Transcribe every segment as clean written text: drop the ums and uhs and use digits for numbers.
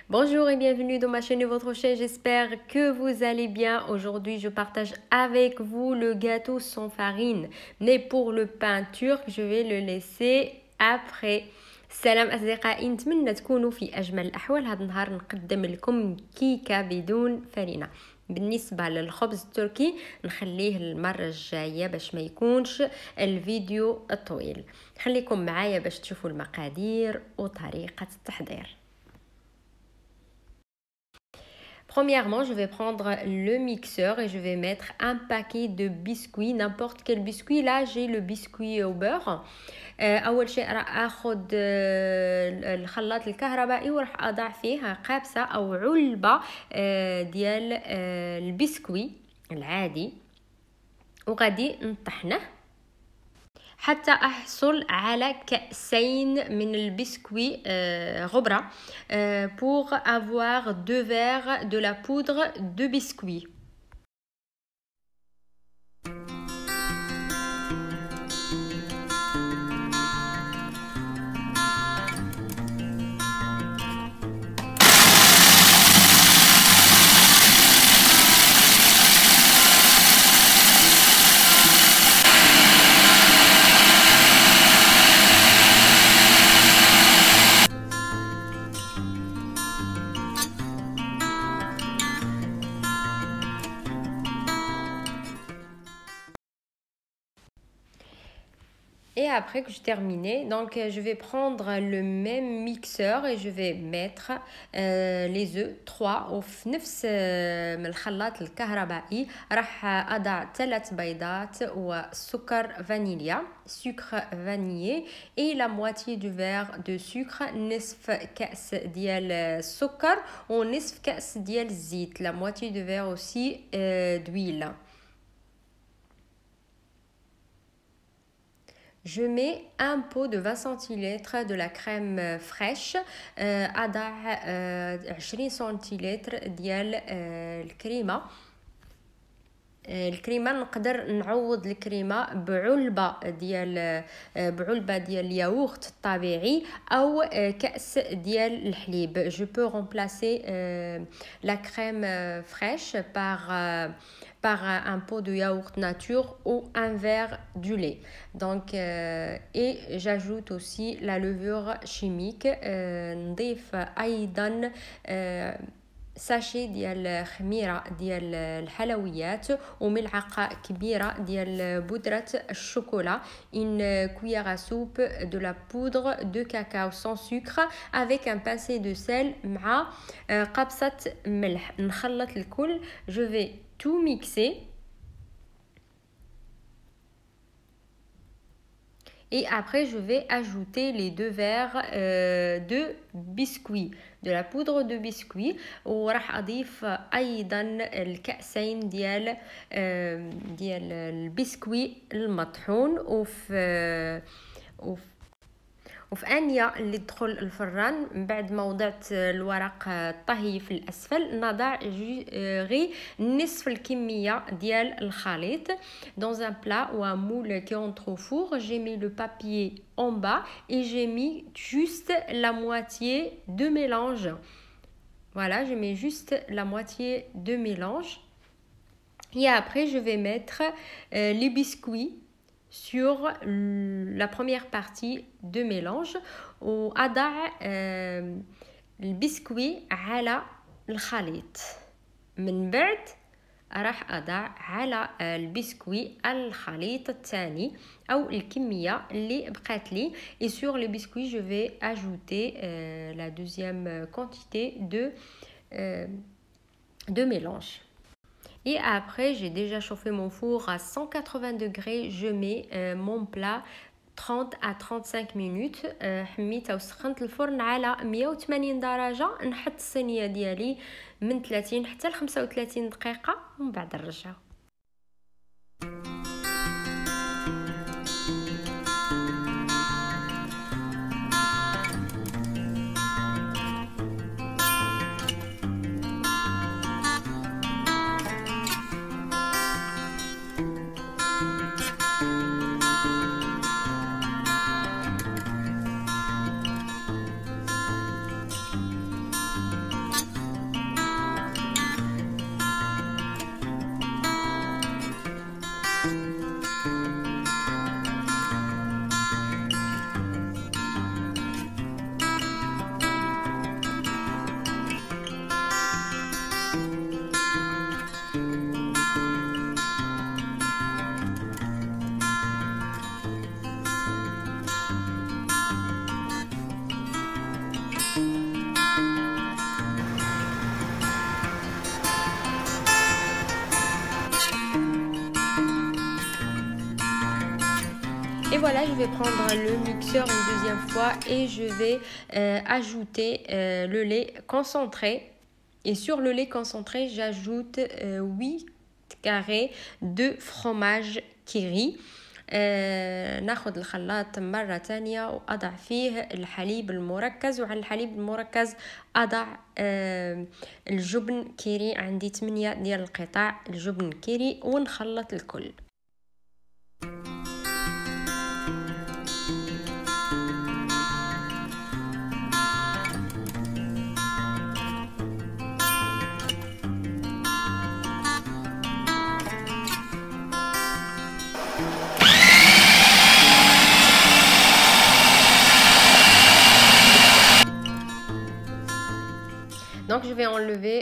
Bonjour et bienvenue dans ma chaîne et votre chaîne, j'espère que vous allez bien. Aujourd'hui je partage avec vous le gâteau sans farine, mais pour le pain turc je vais le laisser après. السلام أصدقائي، نتمنى تكونوا في أجمل الأحوال. هذا النهار نقدم لكم كيكة بدون فرينة. بالنسبة للخبز التركي نخليه المرة الجاية باش ما يكونش الفيديو الطويل. خليكم معايا باش تشوفوا المقادير وطريقة التحضير. Premièrement, je vais prendre le mixeur et je vais mettre un paquet de biscuits, n'importe quel biscuit. Là, j'ai le biscuit au beurre. أول شيء راح أخذ الخلاط الكهربائي وراح أضع فيه قابسة أو علبة ديال البسكوي العادي وغادي نطحنه حتى أحصل على كأسين من البسكوي غبرة pour avoir 2 verres de la poudre de biscuit. Et après que j'ai terminé, donc je vais prendre le même mixeur et je vais mettre les œufs 3 وفي نفس الخلاط الكهربائي راح أضع 3 بيضات وسكر فانيليا sucre vanillé et la moitié du verre de sucre نصف كأس ديال السكر ونصف كأس ديال الزيت la moitié du verre aussi d'huile. Je mets un pot de 20 centilitres de la crème fraîche أضع 20 centilitres ديال الكريمة. الكريمه نقدر نعوض الكريمه بعلبه ديال الياغورت الطبيعي او كاس ديال الحليب. Je peux remplacer la crème fraîche par un pot de yaourt nature ou un verre du lait. Donc et j'ajoute aussi la levure chimique. نضيف ايضا ساشي ديال خميره ديال الحلويات وملعقه كبيره ديال بودره الشوكولا une cuillère à soupe de la poudre de cacao sans sucre avec un pincé de sel مع قبصه ملح. نخلط الكل. Je vais tout mixer et après je vais ajouter les 2 verres de biscuits, de la poudre de biscuit وراح أضيف أيضا الكأسين ديال البسكوي المطحون وفي آنية اللي تدخل الفران من بعد ما وضعت الورق الطهي في الأسفل نضع غير نصف الكمية ديال الخليط. Dans un plat ou un moule qui entre au four, j'ai mis le papier en bas et j'ai mis juste la moitié de mélange. Voilà, je mets juste la moitié de mélange. Et après, je vais mettre les biscuits sur la première partie de mélange وأضع البسكوي على الخليط. من بعد راح أضع على البسكوي الخليط الثاني أو الكمية اللي بقات لي. Et sur le biscuit je vais ajouter la deuxième quantité de mélange. Et après, j'ai déjà chauffé mon four à 180 degrés. Je mets mon plat 30 à 35 minutes. حميته وسخنت الفرن على 180 درجة. نحط الصينية ديالي من 30 حتى ل 35 دقيقة ومن بعد نرجعو. je vais prendre le mixeur une deuxième fois et je vais ajouter le lait concentré. Et sur le lait concentré, j'ajoute 8 carrés de fromage Kiri. ناخذ الخلاط مرة تانية وأضع فيه الحليب المركز، وعلى الحليب المركز أضع الجبن كيري. عندي 8 ديال القطع الجبن كيري ونخلط الكل. Donc je vais enlever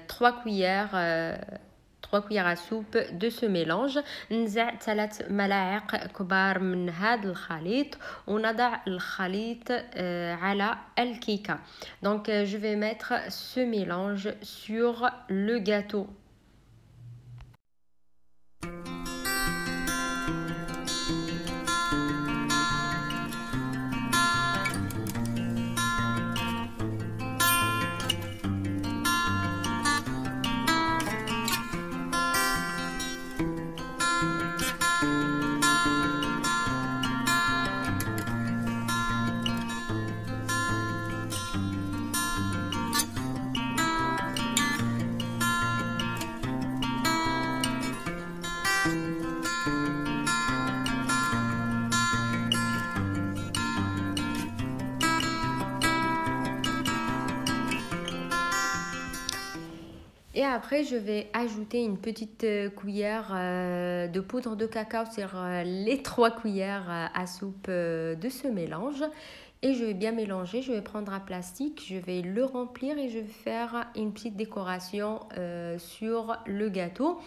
3 cuillères à soupe de ce mélange. نزع 3 ملاعق كبار من هذا الخليط ونضع الخليط على الكيكة. Donc je vais mettre ce mélange sur le gâteau. Et après, je vais ajouter une petite cuillère de poudre de cacao sur les 3 cuillères à soupe de ce mélange. Et je vais bien mélanger. Je vais prendre un plastique, je vais le remplir et je vais faire une petite décoration sur le gâteau.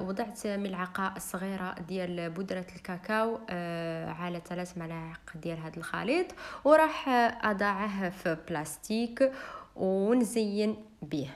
وضعت ملعقة صغيرة ديال بودرة الكاكاو على 3 ملاعق ديال هذا الخليط، وراح أضعه في بلاستيك ونزين به.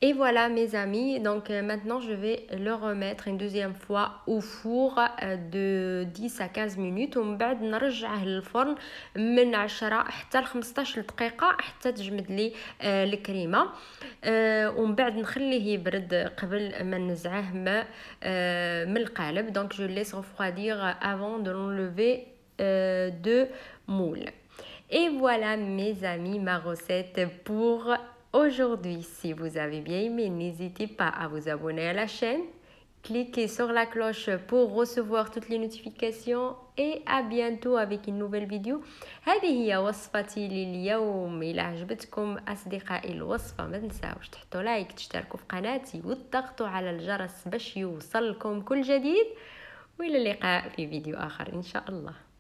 Et voilà mes amis, donc maintenant je vais le remettre une deuxième fois au four de 10 à 15 minutes ومن بعد نرجعه للفرن من 10 حتى ل 15 دقيقة حتى تجمد لي الكريمة ومن بعد نخليه يبرد قبل ما ننزعه من القالب. Donc je laisse refroidir avant de l'enlever de moule. Et voilà mes amis ma recette pour aujourd'hui. Si vous avez bien aimé, n'hésitez pas à vous abonner à la chaîne cliquez sur la cloche pour recevoir toutes les notifications et à bientôt avec une nouvelle vidéo. هذه هي وصفتي لليوم. إذا عجبتكم أصدقائي الوصفة ما تنساوش تحطوا لايك، تشتركوا في قناتي وتضغطوا على الجرس باش يوصلكم كل جديد، وإلى اللقاء في فيديو آخر إن شاء الله.